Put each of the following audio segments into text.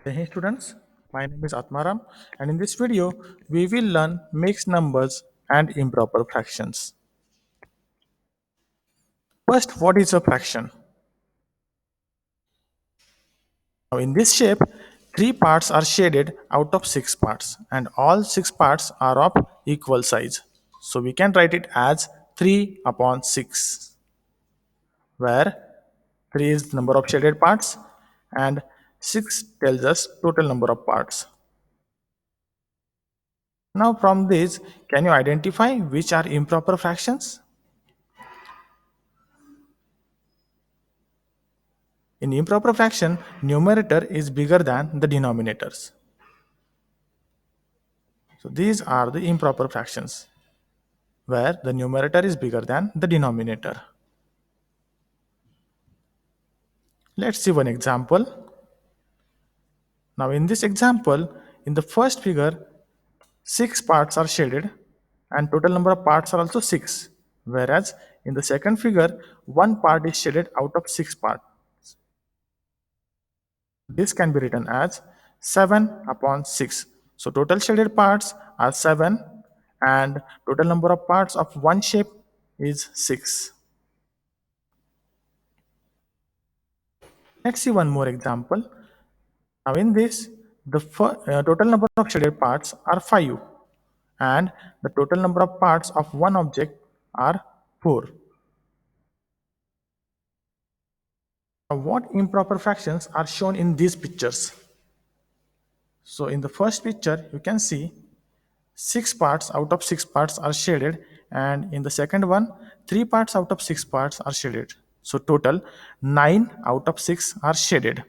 Hey students, my name is Atmaram and in this video we will learn mixed numbers and improper fractions. First, what is a fraction? Now in this shape, 3 parts are shaded out of 6 parts and all 6 parts are of equal size. So we can write it as 3 upon 6 where 3 is the number of shaded parts and 6 tells us total number of parts. Now from this, can you identify which are improper fractions? In improper fraction, numerator is bigger than the denominators. So these are the improper fractions where the numerator is bigger than the denominator. Let's see one example. Now in this example, in the first figure, 6 parts are shaded and total number of parts are also 6. Whereas in the second figure, one part is shaded out of 6 parts. This can be written as 7 upon 6. So total shaded parts are 7 and total number of parts of one shape is 6. Let's see one more example. Now in this, the total number of shaded parts are 5 and the total number of parts of one object are 4. Now what improper fractions are shown in these pictures? So in the first picture, you can see 6 parts out of 6 parts are shaded and in the second one 3 parts out of 6 parts are shaded, so total 9 out of 6 are shaded.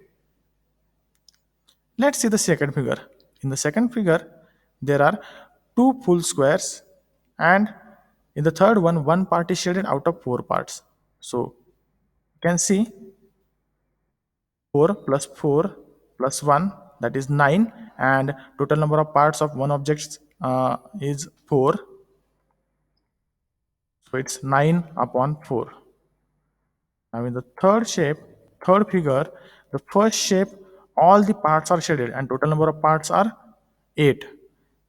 Let's see the second figure. In the second figure there are 2 full squares and in the third one part is shaded out of 4 parts, so you can see 4 plus 4 plus 1, that is 9, and total number of parts of one object is 4. So it's 9 upon 4. Now in the third figure, the first shape, all the parts are shaded and total number of parts are 8.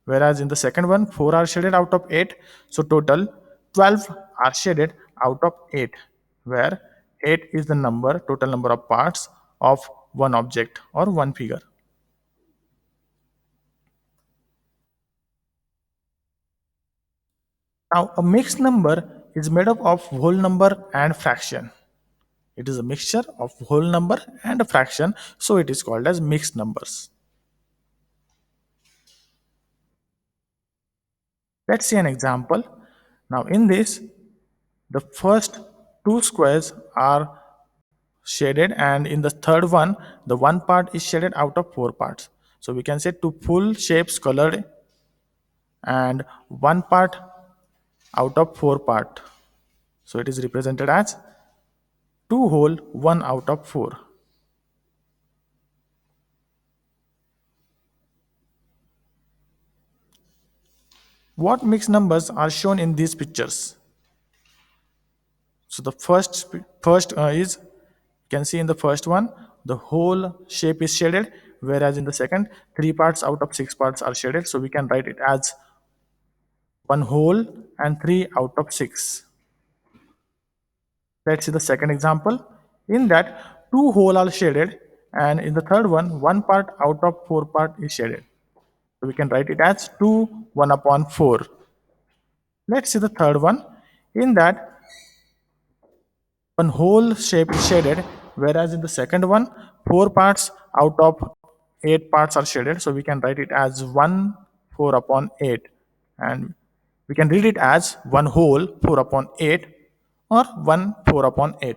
Whereas in the second one, 4 are shaded out of 8. So total 12 are shaded out of 8, where 8 is the total number of parts of one object or one figure. Now a mixed number is made up of whole number and fraction. It is a mixture of whole number and a fraction, so it is called as mixed numbers. Let's see an example. Now in this, the first two squares are shaded and in the third one, the one part is shaded out of 4 parts. So we can say two full shapes colored and one part out of 4 part. So it is represented as 2 whole, 1 out of 4. What mixed numbers are shown in these pictures? So the first is, you can see in the first one the whole shape is shaded, whereas in the second 3 parts out of 6 parts are shaded, so we can write it as 1 whole and 3 out of 6. Let's see the second example. In that 2 whole are shaded and in the third one part out of 4 part is shaded, so we can write it as 2 1 upon 4. Let's see the third one. In that one whole shape is shaded, whereas in the second one 4 parts out of 8 parts are shaded, so we can write it as 1 4 upon 8, and we can read it as 1 whole 4 upon 8 or 1 4 upon 8.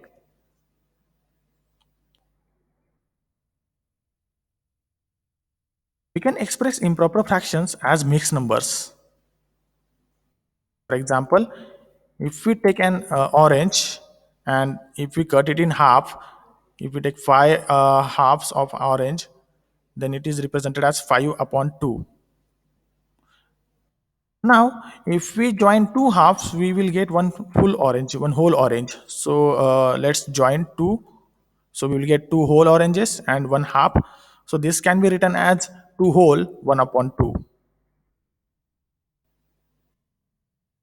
We can express improper fractions as mixed numbers. For example, if we take an orange and if we cut it in half, if we take 5 halves of orange, then it is represented as 5 upon 2. Now, if we join two halves, we will get one full orange, one whole orange. So let's join two. So we will get two whole oranges and one half. So this can be written as 2 whole 1 upon 2.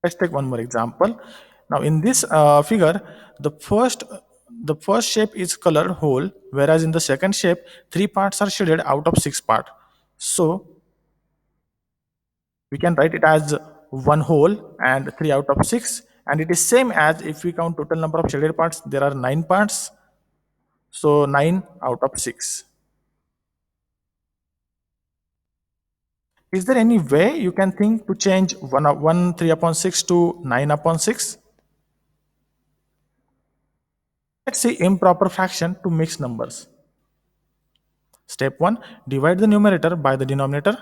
Let's take one more example. Now in this figure, the first shape is colored whole, whereas in the second shape, 3 parts are shaded out of 6 parts. So we can write it as 1 whole and 3 out of 6, and it is same as if we count total number of shaded parts, there are 9 parts, so 9 out of 6. Is there any way you can think to change 3 upon 6 to 9 upon 6? Let's see improper fraction to mixed numbers. Step 1, divide the numerator by the denominator.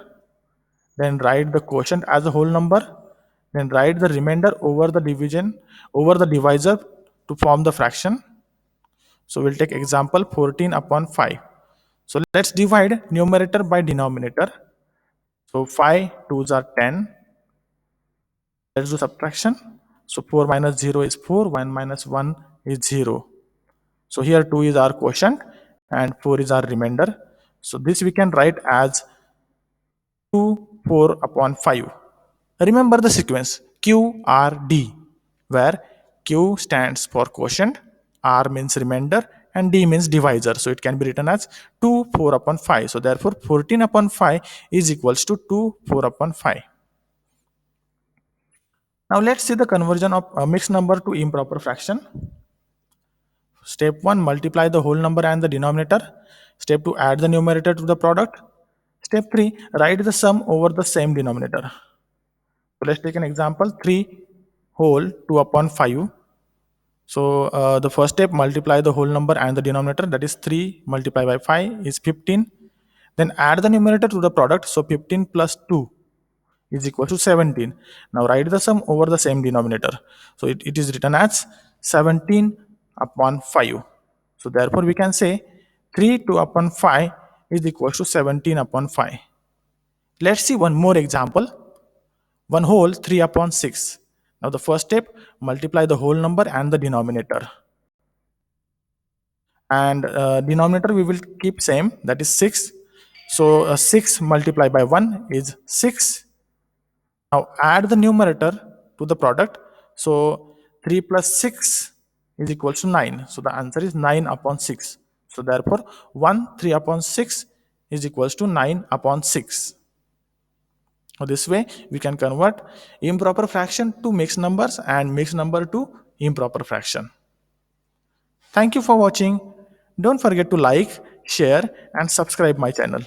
Then write the quotient as a whole number. Then write the remainder over the divisor to form the fraction. So we'll take example 14 upon 5. So let's divide numerator by denominator. So 5 2s are 10. Let's do subtraction. So 4 minus 0 is 4, 1 minus 1 is 0. So here 2 is our quotient and 4 is our remainder. So this we can write as 2 4 upon 5. Remember the sequence QRD, where Q stands for quotient, R means remainder, and D means divisor. So it can be written as 2 4 upon 5. So therefore 14 upon 5 is equals to 2 4 upon 5. Now let's see the conversion of a mixed number to improper fraction. Step 1, multiply the whole number and the denominator. Step 2, add the numerator to the product. Step 3, write the sum over the same denominator. So let's take an example 3 whole 2 upon 5. So the first step, multiply the whole number and the denominator, that is 3 multiplied by 5 is 15. Then add the numerator to the product, so 15 plus 2 is equal to 17. Now write the sum over the same denominator. So it is written as 17 upon 5. So therefore we can say 3 2 upon 5 is equal to 17 upon 5. Let's see one more example. 1 whole 3 upon 6. Now the first step, multiply the whole number and the denominator. And denominator we will keep same, that is 6. So 6 multiplied by 1 is 6. Now add the numerator to the product. So 3 plus 6 is equal to 9. So the answer is 9 upon 6. So therefore 1 3 upon 6 is equals to 9 upon 6. So this way we can convert improper fraction to mixed numbers and mixed number to improper fraction. Thank you for watching. Don't forget to like, share and subscribe my channel.